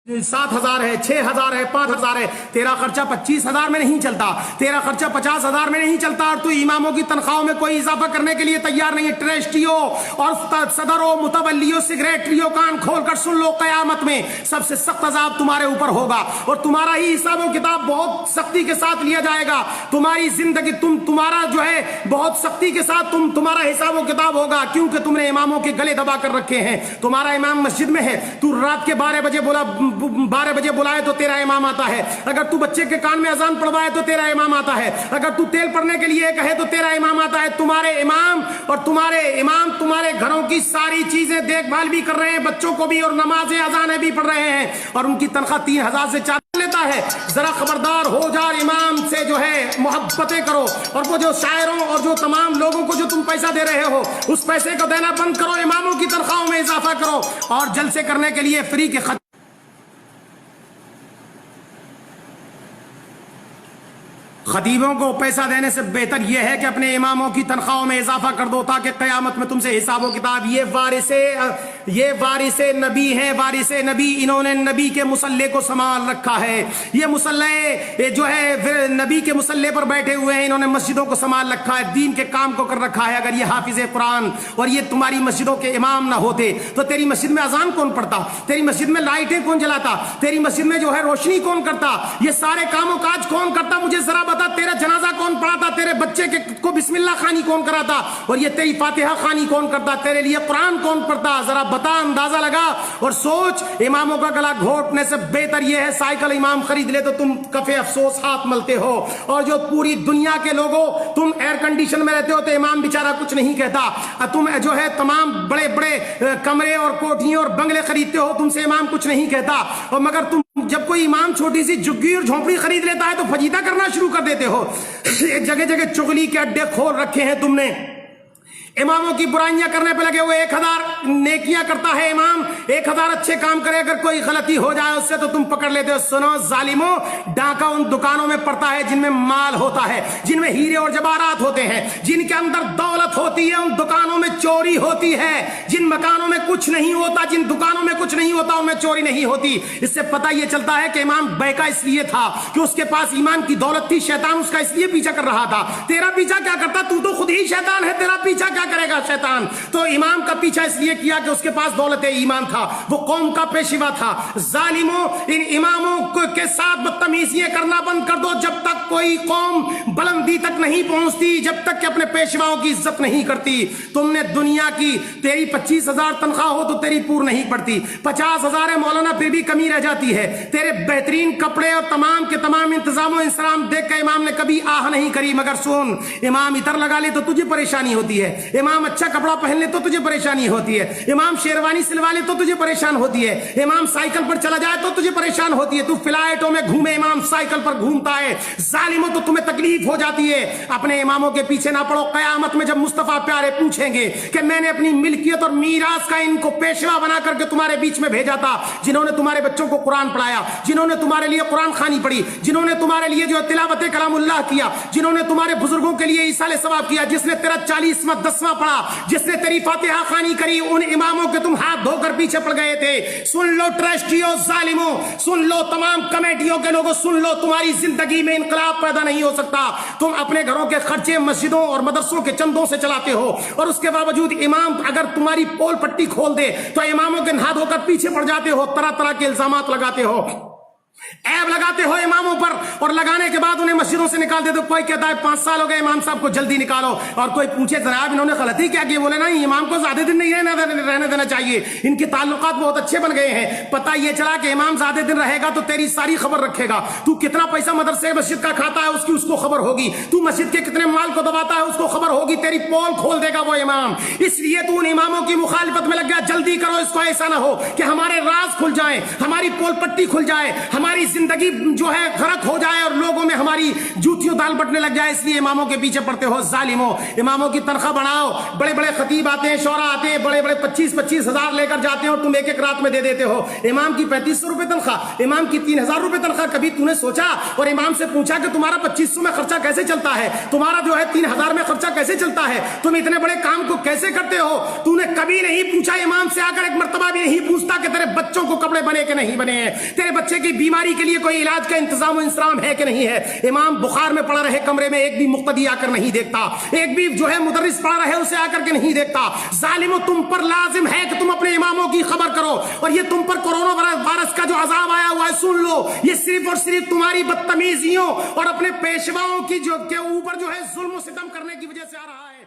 7,000 ہے, 6,000 ہے, 5,000 ہے. تیرا خرچہ 25,000 میں نہیں چلتا, تیرا خرچہ 50,000 میں نہیں چلتا, اور تو اماموں کی تنخواہوں میں کوئی اضافہ کرنے کے لیے تیار نہیں ہے. ٹرسٹیوں اور صدروں, متولیوں, سیکریٹریوں, کان کھول کر سن لو, قیامت میں سب سے سخت عذاب تمہارے اوپر ہوگا اور تمہارا ہی حساب و کتاب بہت سختی کے ساتھ لیا جائے گا. تمہاری زندگی تمہارا جو ہے بہت سختی کے ساتھ تمہارا حساب و کتاب ہوگا, کیونکہ تم نے اماموں کے گلے دبا کر رکھے ہیں. تمہارا امام مسجد میں ہے, تو رات کے 12 بجے بلائے تو تیرا امام آتا ہے. اگر تو بچے کے کان میں اذان پڑھوائے تو تیرا امام آتا ہے. اگر تو تیل پڑنے کے لیے کہے تو تیرا امام آتا ہے. تمہارے امام اور تمہارے امام تمہارے گھروں کی ساری چیزیں دیکھ بھال بھی کر رہے ہیں, بچوں کو بھی, اور نمازیں اذانیں بھی پڑھ رہے ہیں, اور ان کی تنخواہ 3,000 سے 4,000 لیتا ہے. ذرا خبردار ہو جا, امام سے جو ہے محبتیں کرو, اور وہ جو شاعروں اور جو تمام لوگوں کو جو تم پیسہ دے رہے ہو اس پیسے کو دینا بند کرو, اماموں کی تنخواہوں میں اضافہ کرو, اور جلسے کرنے کے لیے فری کے خطیبوں کو پیسہ دینے سے بہتر یہ ہے کہ اپنے اماموں کی تنخواہوں میں اضافہ کر دو, تاکہ قیامت میں تم سے حساب و کتاب. یہ وارث نبی ہیں, وارث نبی, انہوں نے نبی کے مصلے کو سنبھال رکھا ہے. یہ مصلے جو ہے نبی کے مصلے پر بیٹھے ہوئے ہیں, انہوں نے مسجدوں کو سنبھال رکھا ہے, دین کے کام کو کر رکھا ہے. اگر یہ حافظ قرآن اور یہ تمہاری مسجدوں کے امام نہ ہوتے تو تیری مسجد میں اذان کون پڑھتا, تیری مسجد میں لائٹیں کون جلاتا, تیری مسجد میں جو ہے روشنی کون کرتا, یہ سارے کام و کاج کون کرتا؟ مجھے ذرا بتا, تیرا جنازہ کون پڑھاتا, تیرے بچے کو بسم اللہ خانی کون کراتا, اور یہ تیری فاتحہ خانی کون کرتا, تیرے لیے قرآن کون پڑھتا؟ ذرا بتا, اندازہ لگا اور سوچ. اماموں کا گلا گھونٹنے سے بہتر یہ ہے سائیکل امام خرید لے تو تم کفے افسوس ہاتھ ملتے ہو, اور جو پوری دنیا کے لوگوں تم ایئر کنڈیشن میں رہتے ہو تو امام بیچارہ کچھ نہیں کہتا. تم جو ہے تمام بڑے بڑے کمرے اور کوٹھیاں اور بنگلے خریدتے ہو, تم سے امام کچھ نہیں کہتا, اور مگر تم جب کوئی امام چھوٹی سی جھگی اور جھونپڑی خرید لیتا ہے تو فجیدہ کرنا شروع کر دیتے ہو. جگہ جگہ چغلی کے اڈے کھول رکھے ہیں تم نے, اماموں کی برائیاں کرنے پہ لگے ہوئے. 1,000 نیکیاں کرتا ہے امام, 1,000 اچھے کام کرے, اگر کوئی غلطی ہو جائے اس سے تو تم پکڑ لیتے ہو. سنو ظالموں, ڈاکہ ان دکانوں میں پڑتا ہے جن میں مال ہوتا ہے, جن میں ہیرے اور جواہرات ہوتے ہیں, جن کے اندر دولت ہوتی ہے, ان دکانوں میں چوری ہوتی ہے. جن مکانوں میں کچھ نہیں ہوتا, جن دکانوں میں کچھ نہیں ہوتا, ان میں چوری نہیں ہوتی. اس سے پتہ یہ چلتا ہے کہ امام بہکا اس لیے تھا کہ اس کے پاس ایمان کی دولت تھی, شیطان اس کا اس لیے پیچھا کر رہا تھا. تیرا پیچھا کیا کرتا, تو خود ہی شیطان ہے, تیرا پیچھا کیا کرے گا شیطان؟ تو امام کا پیچھا اس لیے کیا کہ اس کے پاس دولت ایمان تھا, وہ قوم کا پیشوا تھا. ظالموں, ان اماموں کے ساتھ بدتمیزیاں کرنا بند کر دو. جب تک کوئی قوم بلندی تک نہیں پہنچتی, جب تک کہ اپنے پیشواؤں کی عزت نہیں کرتی. تم نے دنیا کی, تیری 25,000 تنخواہ ہو تو تیری پور نہیں پڑتی, 50,000 ہے مولانا پھر بھی کمی رہ جاتی ہے. تیرے بہترین کپڑے اور تمام کے تمام انتظام و انسرام دیکھ کے امام نے کبھی آہ نہیں کری. مگر سن, امام عطر لگا لے تو تجھے پریشانی ہوتی ہے, امام اچھا کپڑا پہن لے تو تجھے پریشانی ہوتی ہے, امام شیروانی سلوا لے تو تجھے پریشان ہوتی ہے, امام سائیکل پر چلا جائے تو تجھے پریشان ہوتی ہے, تو فلائٹوں میں گھومے, امام سائیکل پر گھومتا ہے. ظالموں, تو تمہیں تکلیف ہو جاتی ہے. اپنے اماموں کے پیچھے نہ پڑو. قیامت میں جب مصطفیٰ پیارے پوچھیں گے کہ میں نے اپنی ملکیت اور میراث کا ان کو پیشوا بنا کر کے تمہارے بیچ میں بھیجا تھا, جنہوں نے تمہارے بچوں کو قرآن پڑھایا, جنہوں نے تمہارے لیے قرآن خوانی پڑھی, جنہوں نے تمہارے لیے جو تلاوت کلام اللہ کیا, جنہوں نے تمہارے بزرگوں کے لیے ایصال ثواب کیا, جس نے تیرا 40واں 10واں پڑھا, جس نے تیری فاتحہ خوانی کری, ان اماموں کے تم ہاتھ دھو کر پیچھے پڑ گئے تھے. سن لو ٹرسٹیوں, ظالموں, سن لو تمام کمیٹیوں کے لوگوں, سن لو, تمہاری زندگی میں انقلاب پیدا نہیں ہو سکتا. تم اپنے گھروں کے خرچے مسجدوں اور مدرسوں کے چندوں سے چلاتے ہو, اور اس کے باوجود امام اگر تمہاری پول پٹی کھول دے تو اماموں کے نہا دھو کر پیچھے پڑ جاتے ہو, طرح طرح کے الزامات لگاتے ہو, عیب لگاتے ہو اماموں پر, اور لگانے کے بعد انہیں مسجدوں سے نکال دیتے. کوئی کہتا ہے 5 سال ہو گئے امام صاحب کو, جلدی نکالو, اور کوئی پوچھے جناب انہوں نے غلطی کیا کی, بولے نا امام کو زیادہ دن نہیں رہنے دینا چاہیے, ان کے تعلقات بہت اچھے بن گئے ہیں. پتہ یہ چلا کہ امام زیادہ دن رہے گا تو تیری ساری خبر رکھے گا. تو کتنا پیسہ مدرسے مسجد کا کھاتا ہے اس کو خبر ہوگی, تو مسجد کے کتنے مال کو دباتا ہے اس کو خبر ہوگی, تیری پول کھول دے گا وہ امام. اس لیے تو ان اماموں کی مخالفت میں لگ گیا. جلدی کرو, اس کو ایسا نہ ہو کہ ہمارے راز کھل جائیں, ہماری پول پٹی کھل جائے, ہماری زندگی جو ہے غرق ہو جائے اور لوگوں میں ہماری جوتیوں دال بٹنے لگ جائے، اس لیے اماموں کے پیچھے پڑتے ہو ظالموں۔ اماموں کی تنخواہ بڑھاؤ، بڑے بڑے خطیب آتے ہیں، شعراء آتے ہیں، بڑے بڑے 25-25 ہزار لے کر جاتے ہیں اور تم ایک ایک رات میں دے دیتے ہو۔ امام کی 3500 روپے تنخواہ، امام کی 3000 روپے تنخواہ، کبھی تو نے سوچا اور امام سے پوچھا کہ تمہارا 2500 میں خرچہ کیسے چلتا ہے، تمہارا جو ہے 3000 میں خرچہ کیسے چلتا ہے، تم اتنے بڑے کام کو کیسے کرتے ہو؟ تو نے کبھی نہیں پوچھا، امام سے آ کر ایک مرتبہ بھی نہیں پوچھتا کہ تیرے بچوں کو کپڑے بنے کہ نہیں بنے ہیں، تیرے بچے کی بیماری کے لیے کوئی علاج کا انتظام و انتظام ہے کہ نہیں ہے۔ امام بخار میں پڑا رہے کمرے میں، ایک بھی مقتدی آ کر نہیں دیکھتا، ایک بھی جو ہے مدرس پڑا رہے اسے آ کر کے نہیں دیکھتا۔ ظالموں، تم پر لازم ہے کہ تم اپنے اماموں کی خبر کرو، اور یہ تم پر کورونا وائرس کا جو عذاب آیا ہوا ہے سن لو، یہ صرف اور صرف تمہاری بدتمیزیوں اور اپنے پیشواؤں کی جو کے اوپر جو ہے ظلم و ستم کرنے کی وجہ سے آ رہا ہے۔